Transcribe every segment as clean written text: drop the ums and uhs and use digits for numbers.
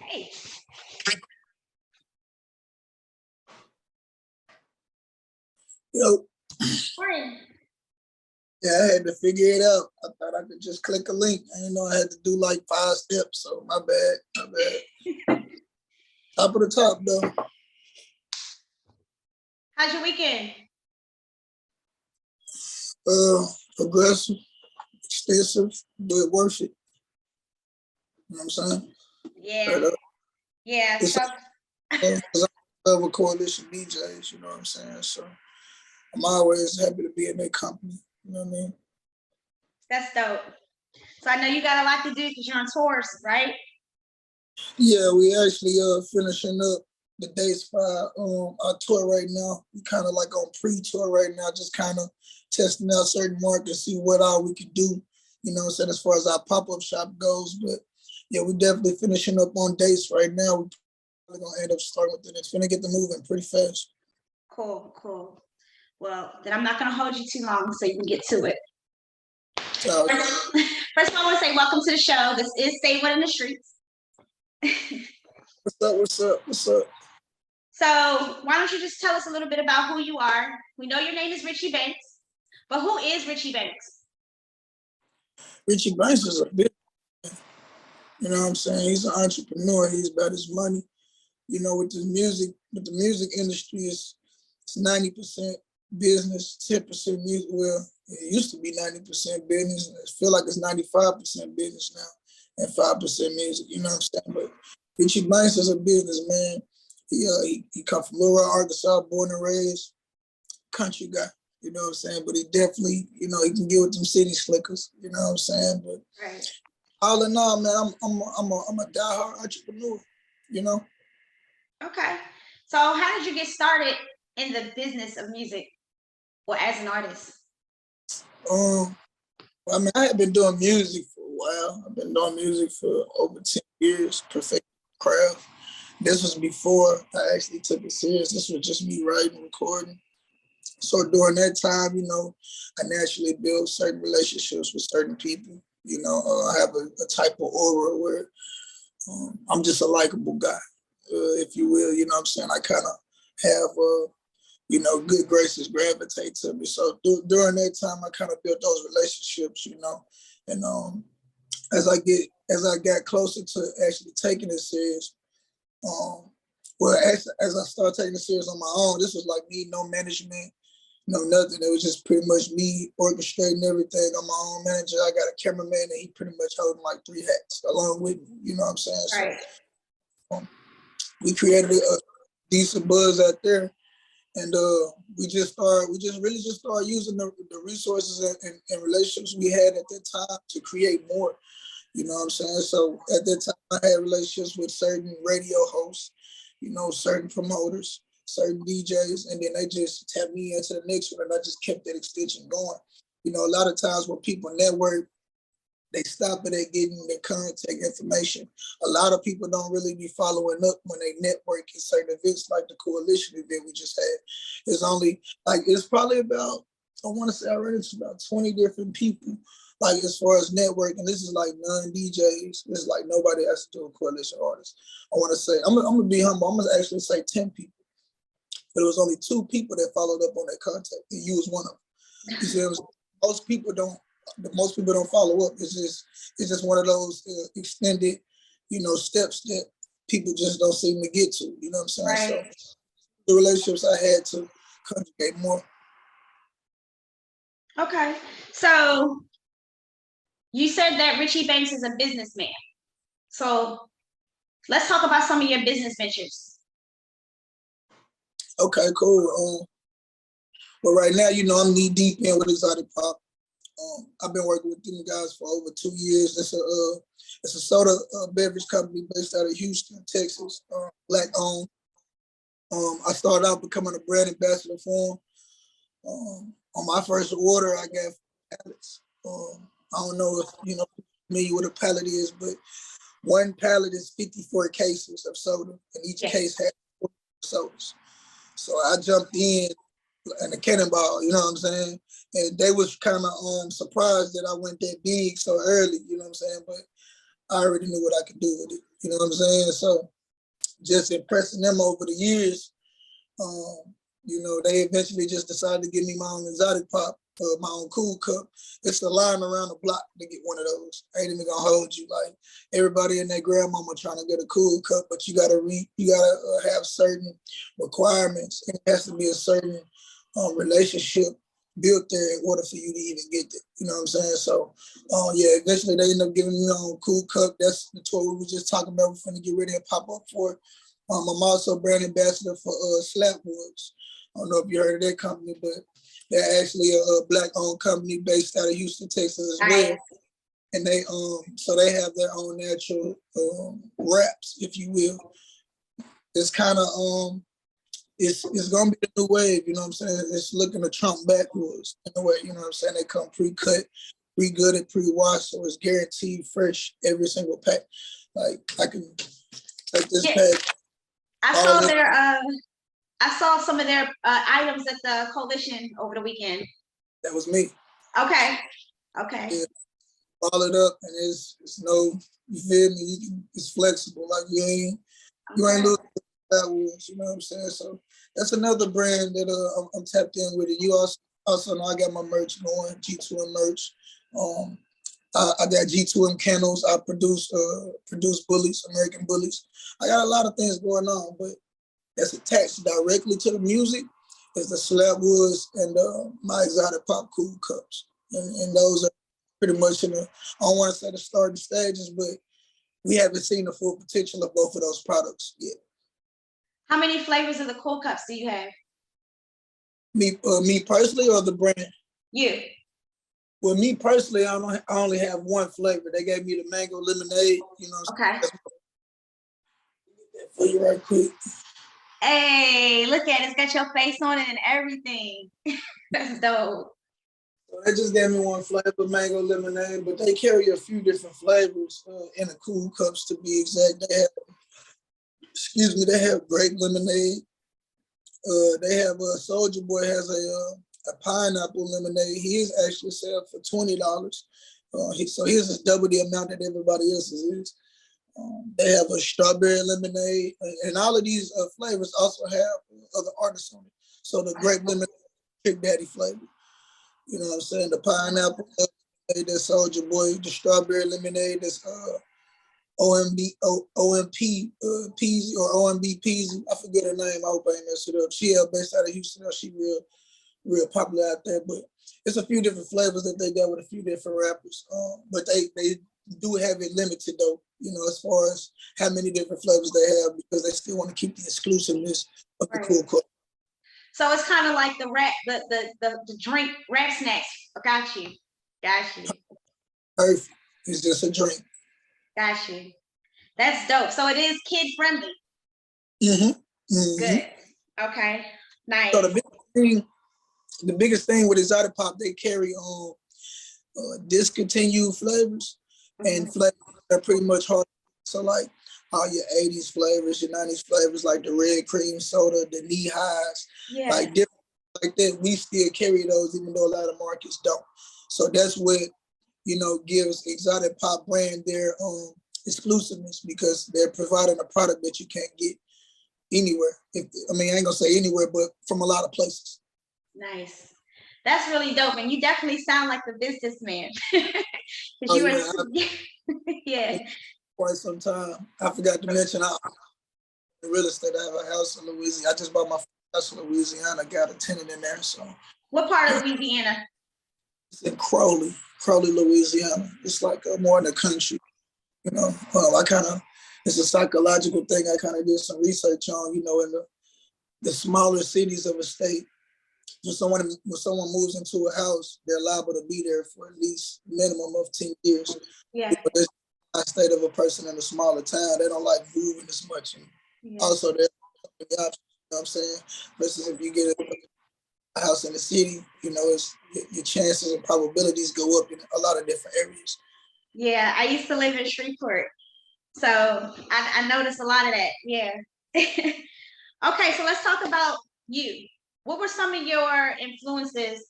Hey. Yo. Morning. Yeah, I had to figure it out. I thought I could just click a link. I didn't know I had to do like 5 steps, so my bad. Top of the top, though. How's your weekend? Progressive, extensive, but worth it. You know what I'm saying? Yeah. But, Yeah. it's So of a coalition DJs, you know what I'm saying? So I'm always happy to be in their company. You know what I mean? that's dope. So I know you got a lot to do because you're on tours, right? Yeah, we actually finishing up the dates for our tour right now. We kind of like on pre-tour right now, just kind of testing out certain markets, see what all we can do, you know what I'm saying, as far as our pop-up shop goes. But yeah, we're definitely finishing up on dates right now. We're probably gonna end up starting with it. It's gonna get them moving pretty fast. Cool. Well, then I'm not gonna hold you too long so you can get to it. First of all, I want to say welcome to the show. This is Saywhat Ndstreets. What's up? So why don't you just tell us a little bit about who you are? We know your name is Richie Banks, but who is Richie Banks? Richie Banks is a big, you know what I'm saying? He's an entrepreneur. He's about his money. You know, with the music industry, it's 90% business, 10% music. Well, it used to be 90% business. I feel like it's 95% business now and 5% music. You know what I'm saying? But Richie Banks is a businessman. He come from Little Rock, Arkansas, born and raised, country guy. You know what I'm saying? But he definitely, you know, he can get with them city slickers. You know what I'm saying? But right. All in all, man, I'm a diehard entrepreneur. You know. Okay. So how did you get started in the business of music or as an artist? I mean, I had been doing music for a while. I've been doing music for over 10 years, perfect craft. This was before I actually took it serious. This was just me writing, recording. So during that time, you know, I naturally built certain relationships with certain people. You know, I have a type of aura where I'm just a likable guy, if you will. You know what I'm saying? I kind of have, you know, good graces gravitate to me. So during that time, I kind of built those relationships, you know. And as I got closer to actually taking it serious, as I started taking it serious on my own, this was like me, no management, no nothing. It was just pretty much me orchestrating everything. I'm my own manager. I got a cameraman and he pretty much holding like 3 hats along with me. You know what I'm saying? Right. So we created a decent buzz out there. And we just really started using the resources and relationships we had at that time to create more. You know what I'm saying? So at that time, I had relationships with certain radio hosts, you know, certain promoters, certain DJs, and then they just tapped me into the next one, and I just kept that extension going. You know, a lot of times when people network, they stop it at getting their contact information. A lot of people don't really be following up when they network in certain events like the coalition event we just had. It's probably about, I want to say I read it's about 20 different people. Like as far as networking, this is like non-DJs. This is like nobody has to do a coalition artist. I want to say, I'm gonna be humble. I'm gonna actually say 10 people. But it was only 2 people that followed up on that contact, and you was one of them. You see what I'm saying? Most people don't follow up. It's just one of those extended, you know, steps that people just don't seem to get to. You know what I'm saying? Right. So the relationships I had to conjugate more. Okay. So you said that Richie Banks is a businessman. So let's talk about some of your business ventures. Okay, cool. Well, right now, you know, I'm knee deep in with Exotic Pop. I've been working with them guys for over 2 years. It's a soda beverage company based out of Houston, Texas, Black owned. I started out becoming a brand ambassador for them. On my first order, I got pallets. I don't know if you know familiar what a pallet is, but one pallet is 54 cases of soda, and each case has 4 sodas. So I jumped in a cannonball, you know what I'm saying? And they was kind of surprised that I went that big so early, you know what I'm saying? But I already knew what I could do with it. You know what I'm saying? So just impressing them over the years, you know, they eventually just decided to give me my own exotic pop, my own cool cup. It's the line around the block to get one of those. I ain't even gonna hold you. Like everybody and their grandmama trying to get a cool cup, but you gotta have certain requirements. It has to be a certain relationship built there in order for you to even get there. You know what I'm saying? So, yeah, eventually they end up giving me my own cool cup. That's the tour we were just talking about. We're finna get ready and pop up for. I'm also brand ambassador for Slapwoods. I don't know if you heard of that company, but they're actually a Black-owned company based out of Houston, Texas as well. And they so they have their own natural wraps, if you will. It's kind of it's gonna be the new wave, you know what I'm saying? It's looking to Trump backwards in a way, you know what I'm saying? They come pre-cut, pre-gutted, pre-washed, so it's guaranteed fresh every single pack. Like I can take this pack. I saw some of their items at the coalition over the weekend. That was me. Okay. Yeah, ball it up, and it's no, you feel me? It's flexible. Like you ain't losing that was, you know what I'm saying? So that's another brand that I'm tapped in with it. You also know I got my merch going, G2M merch. I got G2M candles. I produce bullies, American bullies. I got a lot of things going on, but that's attached directly to the music is the Slapwoods and my exotic pop cool cups. And those are pretty much I don't want to say the starting stages, but we haven't seen the full potential of both of those products yet. How many flavors of the cool cups do you have? Me personally, or the brand? You. Well, me personally, I only have one flavor. They gave me the mango lemonade. You know. Okay. Get that for you right quick. Hey, look at it. It's got your face on it and everything. That's dope. So they just gave me one flavor, mango lemonade, but they carry a few different flavors in the cool cups to be exact. They have grape lemonade. They have Soldier Boy has a pineapple lemonade. He is actually sold for $20. So his is double the amount that everybody else's is. They have a strawberry lemonade, and all of these flavors also have other artists on it. So the grape lemonade, Trick Daddy flavor. You know what I'm saying? The pineapple lemonade, that's Soldier Boy. The strawberry lemonade, that's OMP Peasy or OMB Peasy. I forget her name. I hope I ain't mess it up. She based out of Houston. She real popular out there. But it's a few different flavors that they got with a few different rappers. But they do have it limited though. You know, as far as how many different flavors they have, because they still want to keep the exclusiveness of the cool cup. So it's kind of like the drink rap snacks. Got you. Perfect. It's just a drink. Got you. That's dope. So it is kid friendly. Good. Okay. Nice. So the biggest thing with exotic pop, they carry on discontinued flavors and flavors that are pretty much hard. So like all your 80s flavors, your 90s flavors, like the red cream soda, the knee highs, like different like that. We still carry those, even though a lot of markets don't. So that's what, you know, gives exotic pop brand their exclusiveness, because they're providing a product that you can't get anywhere. I ain't gonna say anywhere, but from a lot of places. Nice. That's really dope, and you definitely sound like the businessman. Yeah. Quite some time. I forgot to mention the real estate. I have a house in Louisiana. I just bought my house in Louisiana. Got a tenant in there. So. What part of Louisiana? It's in Crowley, Louisiana. It's like more in the country. You know, it's a psychological thing. I kind of did some research on. You know, in the smaller cities of a state, when someone moves into a house, they're liable to be there for at least minimum of 10 years. Yeah. You know, there's a state of a person in a smaller town, they don't like moving as much. And also, there's the options, you know what I'm saying? Versus if you get a house in the city, you know, your chances and probabilities go up in a lot of different areas. Yeah, I used to live in Shreveport, so I noticed a lot of that. Yeah. Okay, so let's talk about you. What were some of your influences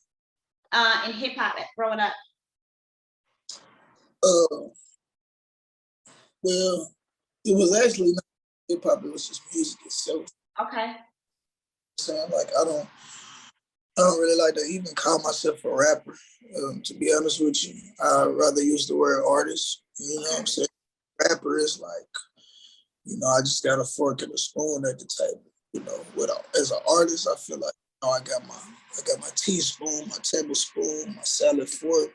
in hip hop growing up? Well, It was actually not hip hop, it was just music itself. Okay. Saying like I don't really like to even call myself a rapper. To be honest with you, I'd rather use the word artist. You know what I'm saying? Rapper is like, I just got a fork and a spoon at the table. As an artist, I feel like I got my teaspoon, my tablespoon, my salad fork,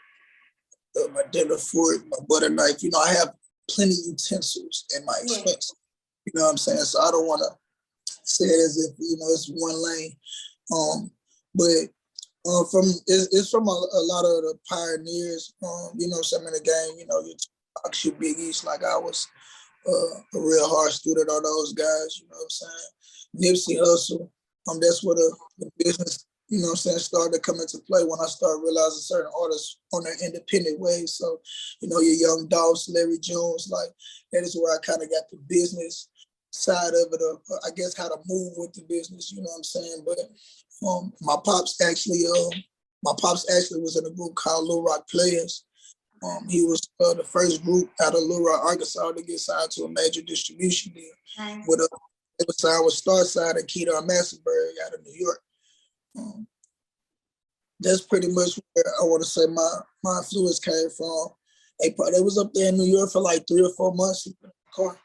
my dinner fork, my butter knife. I have plenty of utensils at my expense. You know what I'm saying? So I don't want to say it as if it's one lane. But it's from a lot of the pioneers. Some in the game. Your Tupac, your Biggies. Like I was a real hard student on those guys. You know what I'm saying? Nipsey Hussle. That's where the business, started to come into play when I started realizing certain artists on their independent ways. So, your Young Dolphs, Larry Jones, like that is where I kind of got the business side of it, I guess how to move with the business. You know what I'm saying? But my pops actually was in a group called Little Rock Players. He was the first group out of Little Rock, Arkansas to get signed to a major distribution deal. Nice. It was signed with Starside and Kedar Massenburg out of New York. That's pretty much where I want to say my influence came from. They was up there in New York for like 3 or 4 months in the car.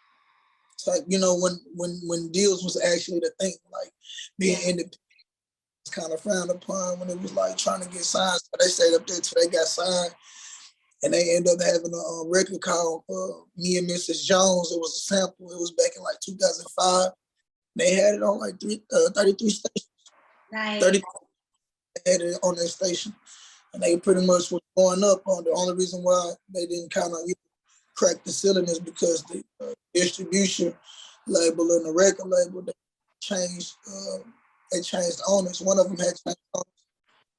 It's like, when deals was actually the thing, like being independent was kind of frowned upon when it was like trying to get signed. So they stayed up there till they got signed. And they ended up having a record called Me and Mrs. Jones. It was a sample. It was back in like 2005. They had it on like 33 stations. Nice. 30 had it on their station. And they pretty much were going up on the only reason why they didn't kind of crack the ceiling is because the distribution label and the record label, they changed owners. One of them had changed owners.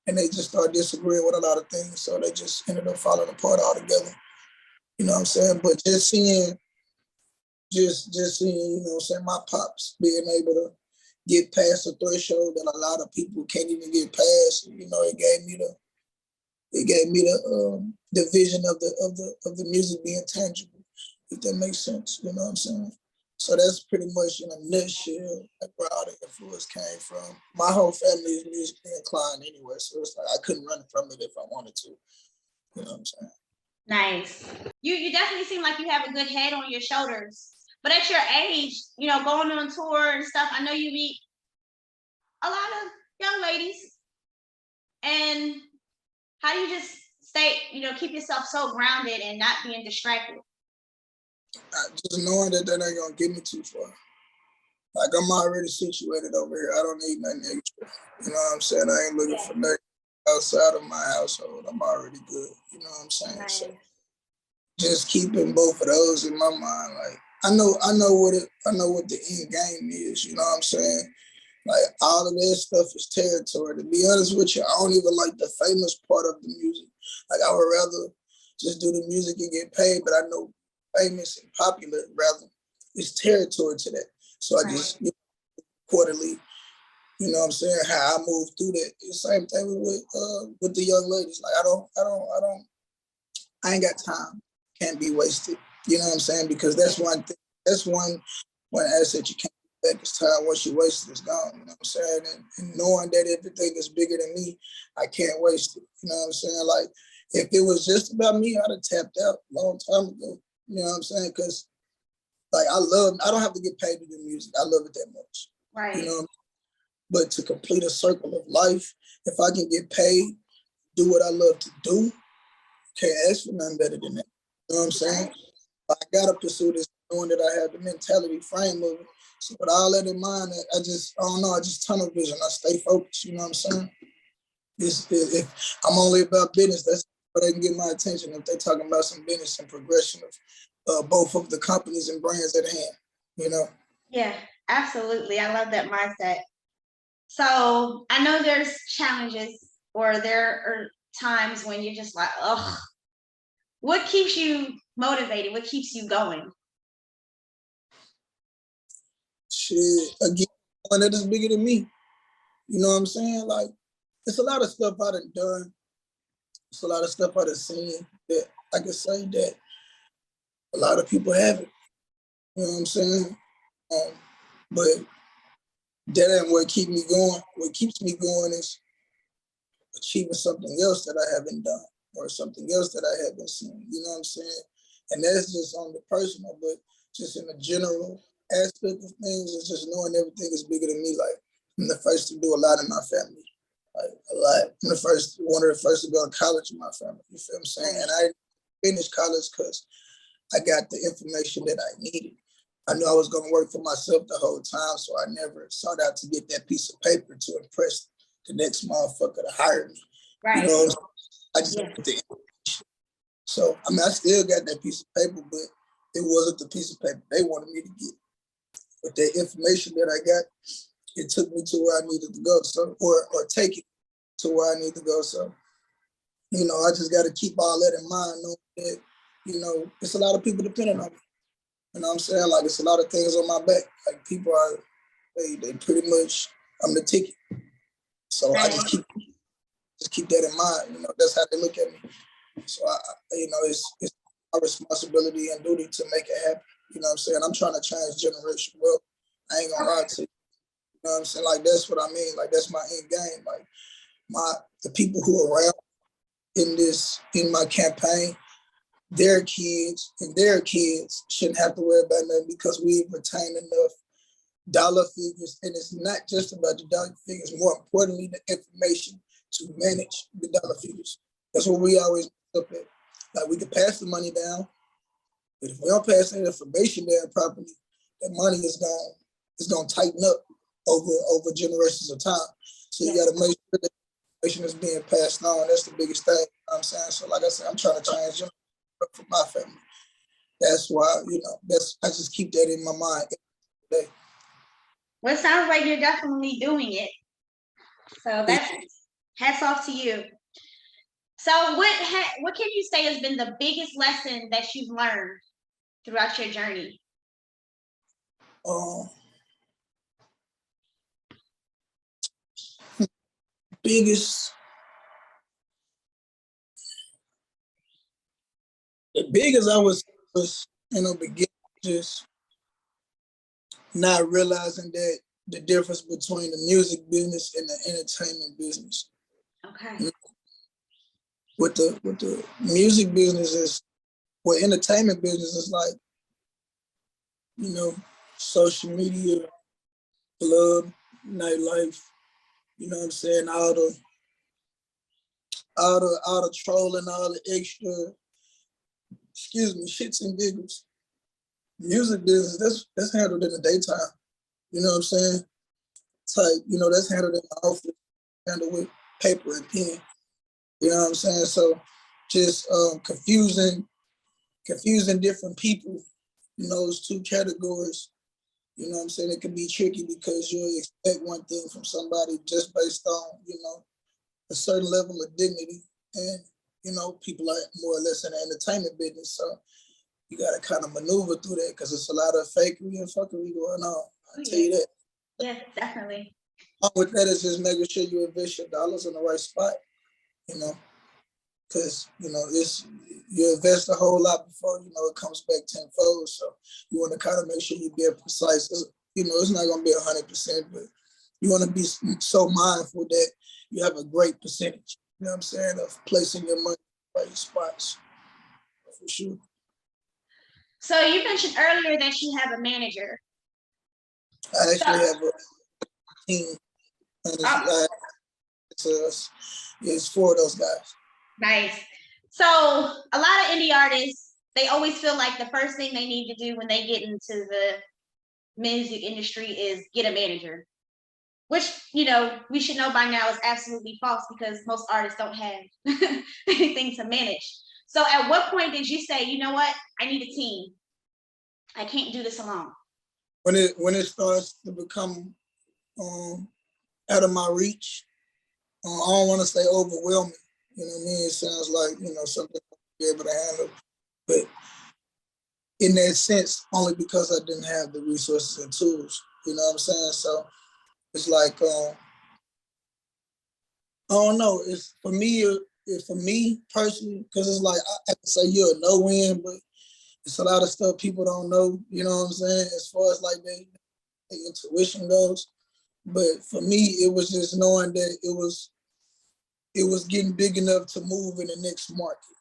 And they just started disagreeing with a lot of things. So they just ended up falling apart altogether. You know what I'm saying? But just seeing, my pops being able to get past the threshold that a lot of people can't even get past, it gave me the vision of the music being tangible, if that makes sense. You know what I'm saying? So that's pretty much in a nutshell like where all the influence came from. My whole family is musically inclined anyway, so it's like I couldn't run from it if I wanted to. You know what I'm saying? Nice. You definitely seem like you have a good head on your shoulders. But at your age, going on tour and stuff, I know you meet a lot of young ladies. And how do you just stay, keep yourself so grounded and not being distracted? Just knowing that ain't gonna get me too far. Like I'm already situated over here. I don't need nothing extra. You know what I'm saying? I ain't looking for nothing outside of my household. I'm already good. You know what I'm saying? Nice. So just keeping both of those in my mind. Like I know what the end game is. You know what I'm saying? Like all of that stuff is territory. To be honest with you, I don't even like the famous part of the music. Like I would rather just do the music and get paid, but I know famous and popular rather is territory to that. So I just quarterly, you know what I'm saying, how I move through that. It's the same thing with the young ladies. Like I ain't got time. Can't be wasted. You know what I'm saying? Because that's one thing. That's one asset you can't get back is time. Once you waste it, it's gone. You know what I'm saying? And knowing that everything is bigger than me, I can't waste it. You know what I'm saying? Like if it was just about me, I'd have tapped out a long time ago. You know what I'm saying? Because like I don't have to get paid to do music. I love it that much. Right. You know, but to complete a circle of life, if I can get paid, do what I love to do, can't ask for nothing better than that. You know what I'm saying? I gotta pursue this, knowing that I have the mentality frame of it. So with all that in mind, I just tunnel vision. I stay focused. You know what I'm saying? If I'm only about business, that's where they can get my attention. If they're talking about some business and progression of both of the companies and brands at hand, Yeah, absolutely. I love that mindset. So I know there's challenges or there are times when you're just like, oh, what keeps you motivated? What keeps you going? Shit, again, one that is bigger than me. You know what I'm saying? Like, it's a lot of stuff I done. It's a lot of stuff I done seen that I can say that a lot of people haven't. You know what I'm saying? But that ain't what keep me going. What keeps me going is achieving something else that I haven't done or something else that I haven't seen. You know what I'm saying? And that's just on the personal, but just in the general aspect of things, it's just knowing everything is bigger than me. Like I'm the first to do a lot in my family. Like a lot. I'm one of the first to go to college in my family. You feel what I'm saying? And I finished college because I got the information that I needed. I knew I was going to work for myself the whole time, so I never sought out to get that piece of paper to impress the next motherfucker to hire me. Right. You know, I just got the information. So, I mean, I still got that piece of paper, but it wasn't the piece of paper they wanted me to get. But the information that I got, it took me to where I needed to go, so or take it to where I need to go. So, you know, I just got to keep all that in mind, knowing that, you know, it's a lot of people depending on me. You know what I'm saying? Like, it's a lot of things on my back. Like, people are, they pretty much, I'm the ticket. So I just keep that in mind. You know, that's how they look at me. So, you know, it's my responsibility and duty to make it happen. You know what I'm saying? I'm trying to change generation. Well, I ain't gonna lie to you. You know what I'm saying? Like, that's what I mean. Like, that's my end game. Like, the people who are around in my campaign, their kids and their kids shouldn't have to worry about nothing because we've retained enough dollar figures. And it's not just about the dollar figures, more importantly, the information to manage the dollar figures. That's what we always look at. Like, we can pass the money down, but if we don't pass that information down properly, that money is gonna tighten up over generations of time. So you gotta make sure that information is being passed on. That's the biggest thing. You know what I'm saying? So like I said, I'm trying to change for my family. That's why, you know, I just keep that in my mind every day. Well, it sounds like you're definitely doing it. So that's hats off to you. So what can you say has been the biggest lesson that you've learned throughout your journey? The biggest I was in the beginning, just not realizing that the difference between the music business and the entertainment business. Okay. With the music business is, well, entertainment business is like, you know, social media, club, nightlife, you know what I'm saying, all the trolling, all the extra, shits and giggles. Music business, that's handled in the daytime. You know what I'm saying? It's like, you know, that's handled in the office, handled with paper and pen. You know what I'm saying? So just confusing different people in those two categories. You know what I'm saying? It can be tricky because you expect one thing from somebody just based on, you know, a certain level of dignity. And, you know, people are more or less in the entertainment business. So you got to kind of maneuver through that because it's a lot of fakery and fuckery going on. I'll tell you that. Yeah, definitely. With that is just making sure you invest your dollars in the right spot, you know, because, you know, you invest a whole lot before, you know, it comes back tenfold. So you want to kind of make sure you're being precise. You know, it's not going to be 100%, but you want to be so mindful that you have a great percentage, you know what I'm saying, of placing your money in the right spots, for sure. So you mentioned earlier that you have a manager. I actually have a team. It's 4 of those guys. Nice. So a lot of indie artists, they always feel like the first thing they need to do when they get into the music industry is get a manager, which, you know, we should know by now is absolutely false because most artists don't have anything to manage. So at what point did you say, you know what, I need a team? I can't do this alone. When it starts to become out of my reach, I don't want to say overwhelming. You know what I mean? It sounds like, you know, something I'll be able to handle. But in that sense, only because I didn't have the resources and tools. You know what I'm saying? So it's like, I don't know. It's for me personally, because it's like I can say you're a no-win, but it's a lot of stuff people don't know, you know what I'm saying, as far as like their intuition goes. But for me, it was just knowing that it was getting big enough to move in the next market.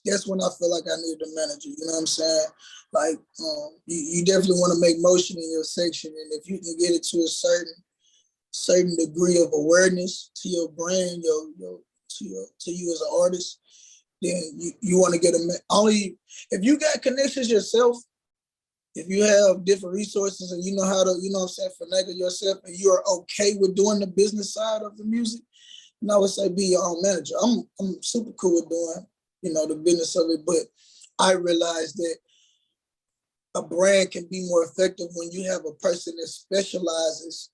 That's when I feel like I needed a manager. You know what I'm saying? Like, you definitely want to make motion in your section, and if you can get it to a certain degree of awareness to your brand, to you as an artist, then you want to get only if you got connections yourself. If you have different resources and you know how to, you know what I'm saying, finagle yourself, and you're okay with doing the business side of the music, and I would say be your own manager. I'm super cool with doing, you know, the business of it, but I realized that a brand can be more effective when you have a person that specializes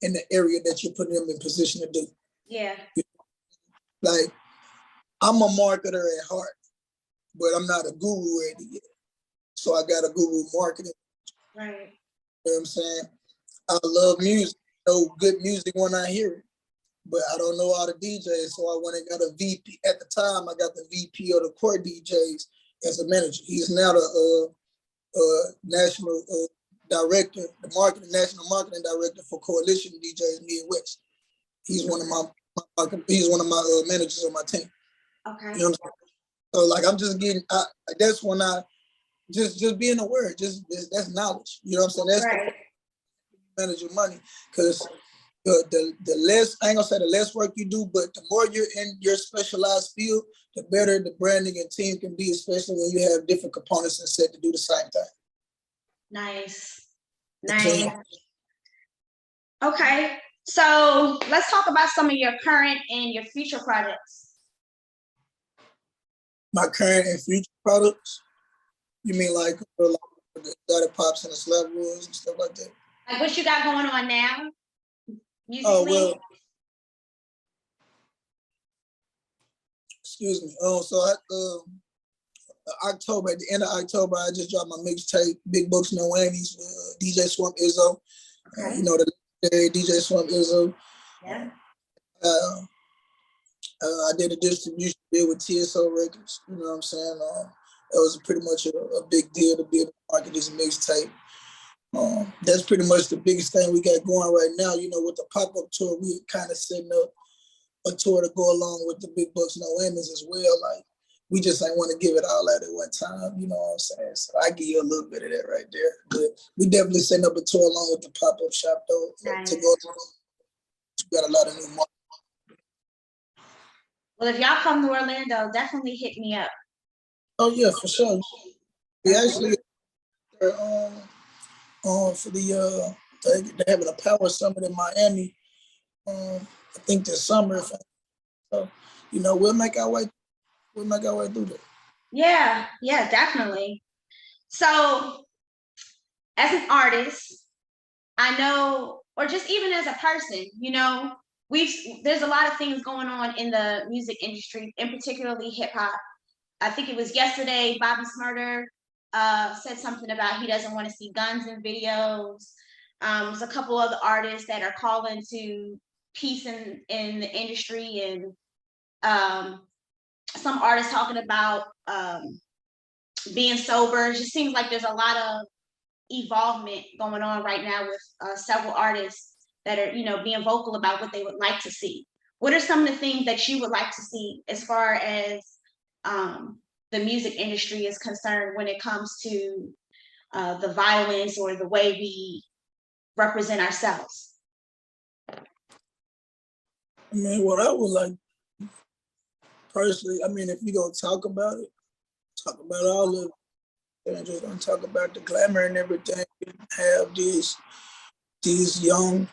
in the area that you're putting them in position to do. Yeah. Like, I'm a marketer at heart, but I'm not a guru at it yet. So I got a guru marketing. Right. You know what I'm saying? I love music, know good music when I hear it, but I don't know all the DJs. So I went and got a VP. At the time, I got the VP of the core DJs as a manager. He's now the national director, national marketing director for Coalition DJs Midwest. He's one of my managers on my team. Okay. You know what I'm saying? So like I'm just getting. That's when I just being aware. That's knowledge. You know what I'm saying? That's right. The manage your money, because the less, I ain't gonna say the less work you do, but the more you're in your specialized field, the better the branding and team can be, especially when you have different components and set to do the same thing. Nice. Okay, so let's talk about some of your current and your future projects. My current and future products? You mean like the Starter Pops and the Slap Rules and stuff like that? Like what you got going on now? Musically? Oh, well, excuse me. So October, at the end of October, I just dropped my mixtape, Big Bucks No Whammies, DJ Swamp Izzo. Okay. You know, the DJ Swamp Izzo. Yeah. I did a distribution deal with TSO Records. You know what I'm saying? That was pretty much a big deal to be able to market this mixtape. That's pretty much the biggest thing we got going right now. You know, with the pop-up tour, we kind of setting up a tour to go along with the Big Bucks No Whammies as well. Like, we just ain't want to give it all out at one time. You know what I'm saying? So I give you a little bit of that right there. But we definitely setting up a tour along with the pop-up shop though. Nice. To go along. We got a lot of new markets. Well, if y'all come to Orlando, definitely hit me up. Oh yeah, for sure. We actually for the they're having a power summit in Miami. I think this summer. So, you know, we'll make our way through that. Yeah, definitely. So, as an artist, I know, or just even as a person, you know, there's a lot of things going on in the music industry, and particularly hip hop. I think it was yesterday, Bobby Smurder said something about he doesn't want to see guns in videos. There's a couple other artists that are calling to peace in the industry, and some artists talking about being sober. It just seems like there's a lot of evolvement going on right now with several artists that are, you know, being vocal about what they would like to see. What are some of the things that you would like to see as far as the music industry is concerned when it comes to the violence or the way we represent ourselves? I mean, what I would like personally, I mean, if you gonna talk about it, talk about all of it, and just gonna talk about the glamour and everything. Have these young,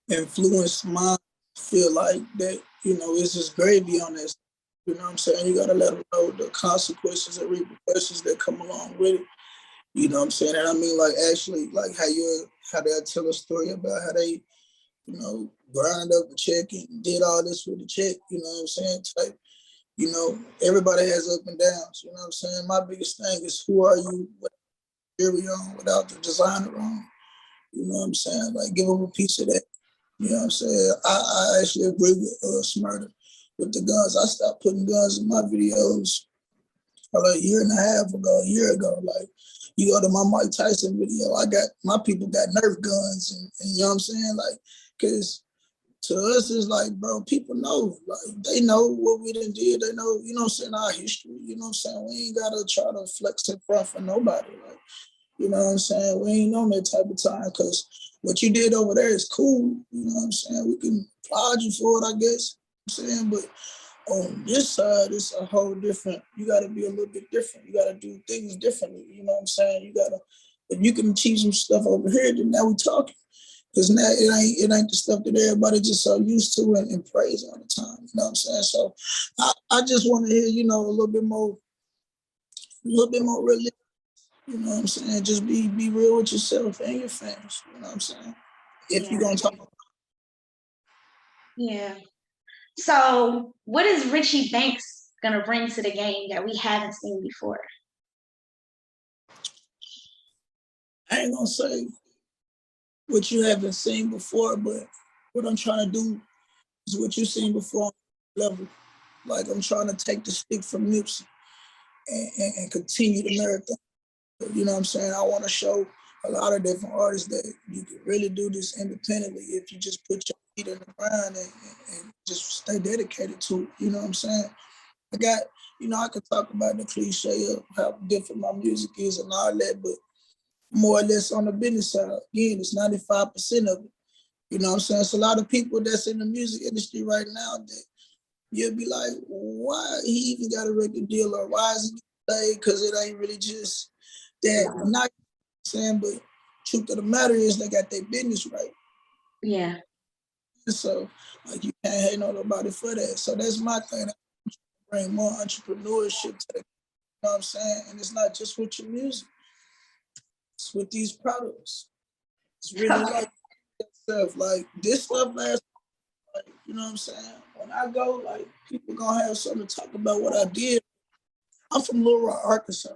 influenced minds feel like that, you know, it's just gravy on this. You know what I'm saying? You gotta let them know the consequences and repercussions that come along with it. You know what I'm saying? And I mean, like, actually, like how they tell a story about how they, you know, grind up a check and did all this with the check. You know what I'm saying? Type. You know, everybody has up and downs. You know what I'm saying? My biggest thing is, who are you without the jewelry on, without the designer on? You know what I'm saying? Like, give them a piece of that. You know what I'm saying? I actually agree with Smurder with the guns. I stopped putting guns in my videos probably a year and a half ago, a year ago. Like, you go to my Mike Tyson video, my people got Nerf guns, and you know what I'm saying? Like, because to us, it's like, bro, people know, like, they know what we done did. They know, you know what I'm saying, our history. You know what I'm saying? We ain't got to try to flex in front for nobody. Like, you know what I'm saying? We ain't on that type of time, because what you did over there is cool. You know what I'm saying? We can applaud you for it, I guess. You know what I'm saying? But on this side, it's a whole different, you got to be a little bit different. You got to do things differently. You know what I'm saying? You got to, if you can achieve some stuff over here, then now we talking. Because now it ain't the stuff that everybody just so used to and praise all the time. You know what I'm saying? So I just want to hear, you know, a little bit more realistic. You know what I'm saying? Just be real with yourself and your fans. You know what I'm saying? If you're gonna talk. Yeah. So what is Richie Banks gonna bring to the game that we haven't seen before? I ain't gonna say what you haven't seen before, but what I'm trying to do is what you've seen before on level. Like, I'm trying to take the stick from Nipsey and continue the marathon. You know what I'm saying? I want to show a lot of different artists that you can really do this independently if you just put your feet in the ground and just stay dedicated to it. You know what I'm saying? I got, you know, I could talk about the cliche of how different my music is and all that, but more or less on the business side, again, it's 95% of it. You know what I'm saying? It's a lot of people that's in the music industry right now that you'll be like, why he even got a record deal, or why is he played? Because it ain't really just that. I'm not saying, but truth of the matter is they got their business right. Yeah. And so, like, you can't hate on nobody for that. So that's my thing. I bring more entrepreneurship to the, you know what I'm saying? And it's not just with your music. It's with these products. It's really like stuff. Like, this stuff last, like, you know what I'm saying? When I go, like, people gonna have something to talk about what I did. I'm from Little Rock, Arkansas.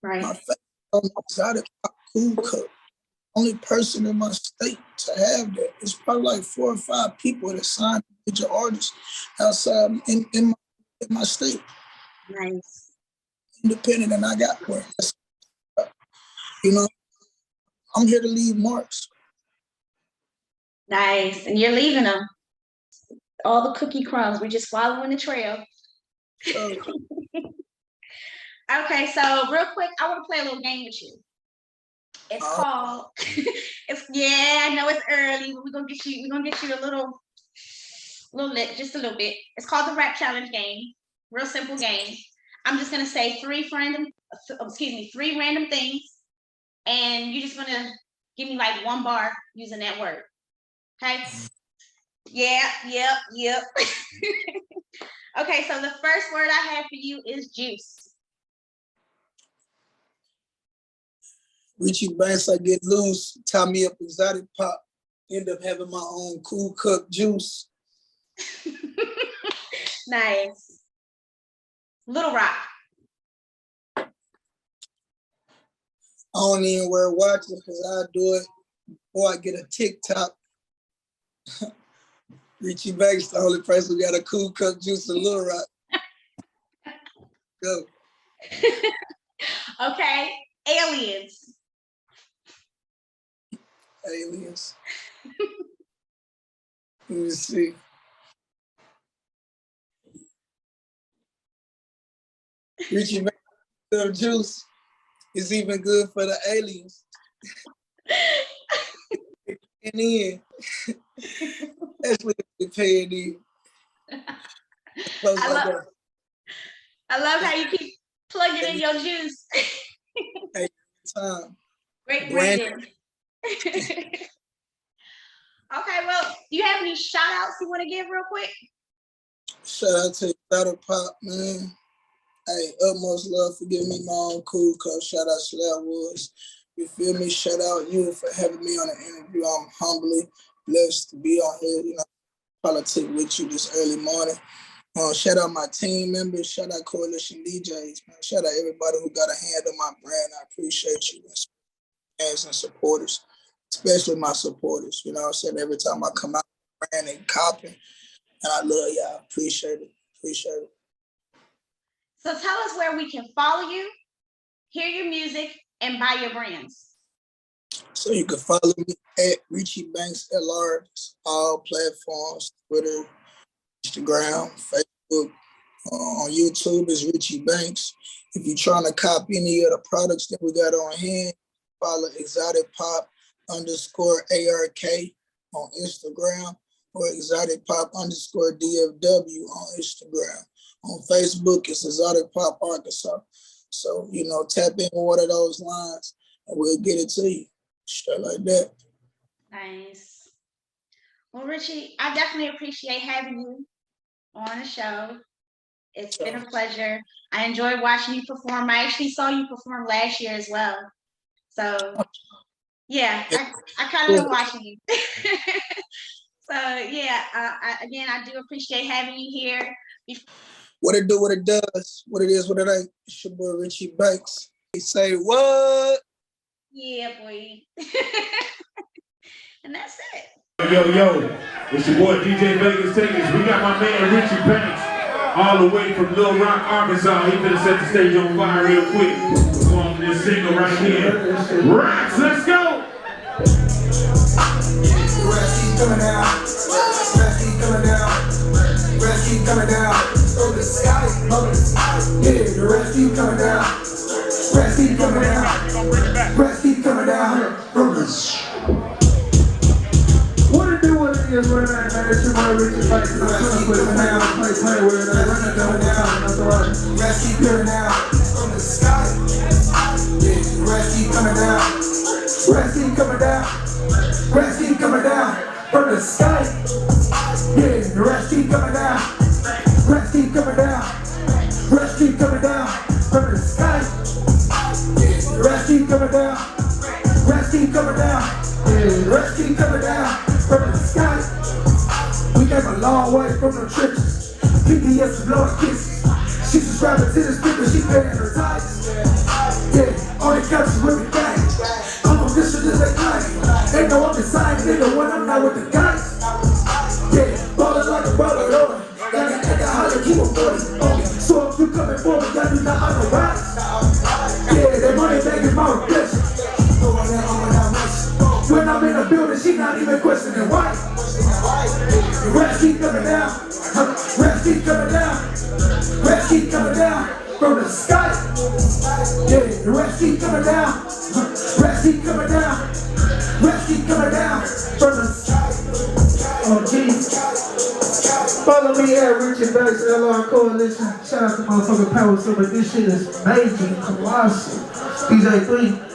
Right. My family on the exotic cool cup. Only person in my state to have that. It's probably like 4 or 5 people that signed major artists outside in my state. Nice. Independent, and I got one. You know, I'm here to leave marks. Nice. And you're leaving them. All the cookie crumbs. We're just following the trail. So, Okay, so real quick, I want to play a little game with you. It's called I know it's early, but we're gonna get you a little lit, just a little bit. It's called the rap challenge game. Real simple game. I'm just gonna say three random things, and you're just gonna give me like 1 bar using that word. Okay? Yeah, yep. Okay, so the first word I have for you is juice. Richie Banks, I get loose, tie me up exotic pop, end up having my own cool cup juice. Nice. Little Rock. I don't even wear watches because I do it before I get a TikTok. Richie Banks, the only person who got a cool cup juice in Little Rock. Go. Okay, aliens. Aliens. Let me see. Richie Banks juice is even good for the aliens. And in, especially if they paying in. I love how you keep plugging in your juice. Hey, time. Great branding. Okay, well, do you have any shout outs you want to give real quick? Shout out to Exotic Pop, man. Hey, utmost love for giving me my own cool cup. Shout out Slab Woods. You feel me? Shout out you for having me on the interview. I'm humbly blessed to be on here, you know, politic with you this early morning. Shout out my team members. Shout out Coalition DJs, man. Shout out everybody who got a hand on my brand. I appreciate you fans and supporters, especially my supporters. You know what I'm saying? Every time I come out, brand and copping, and I love y'all. Appreciate it. So tell us where we can follow you, hear your music, and buy your brands. So you can follow me at Richie Banks LR, all platforms, Twitter, Instagram, Facebook. On YouTube is Richie Banks. If you're trying to copy any of the products that we got on hand, follow Exotic Pop _ARK on Instagram or Exotic Pop _DFW on Instagram. On Facebook, it's Exotic Pop Arkansas. So, tap in one of those lines and we'll get it to you. Straight like that. Nice. Well, Richie, I definitely appreciate having you on the show. It's been a pleasure. I enjoyed watching you perform. I actually saw you perform last year as well. So, yeah, I kind of been watching you. So, yeah, I do appreciate having you here. What it do, what it does, what it is, what it ain't. It's your boy Richie Banks. Say what? Yeah, boy. And that's it. Yo, it's your boy DJ Vegas Tickets. We got my man Richie Banks all the way from Little Rock, Arkansas. He finna set the stage on fire real quick. Perform this single right here. Rocks, let's go! Keep coming down. Keep coming down. Keep coming down. From the sky. Yeah, the rest keep coming down. Rest keep coming down. Rest keep coming down. From the sky. What it do, what it is, right now, man. It's your boy Richie Banks. I'm gonna put it down, play with it. Rest keep coming down. From the sky. Yeah, the rest keep coming down. Rest keep coming down. Rest keep coming down. From the sky. Yeah, the rest keep coming down. Rest keep coming down. Rest keep coming down. From the sky. Yeah, the rest keep coming down. Rest keep coming down. Yeah, rest keep coming down. From the sky. We came a long way from the trenches. PDS is blowing kisses. She subscribing to the speaker, she paying her tithes. Yeah, all the countries with me back. I'm on this shit as they claim. They know I'm the side nigga when I'm not with the guys. Yeah, ballin' like a brother, Lord. Like an actor, holler, keep a 40 on me. So if you coming for me, y'all do not on the rise. Yeah, that money making my reflection. When I'm in the building, she not even questioning why. Rest keep coming down. Rest keep coming down. Rest keep coming down from the sky. Yeah, the rest keep coming down. Rest keep coming down. Rest keep coming down from the sky. Oh, jeez. Follow me at Richie Banks LR Coalition. Shout out to motherfucking Power Super. This shit is amazing, colossal. PJ3.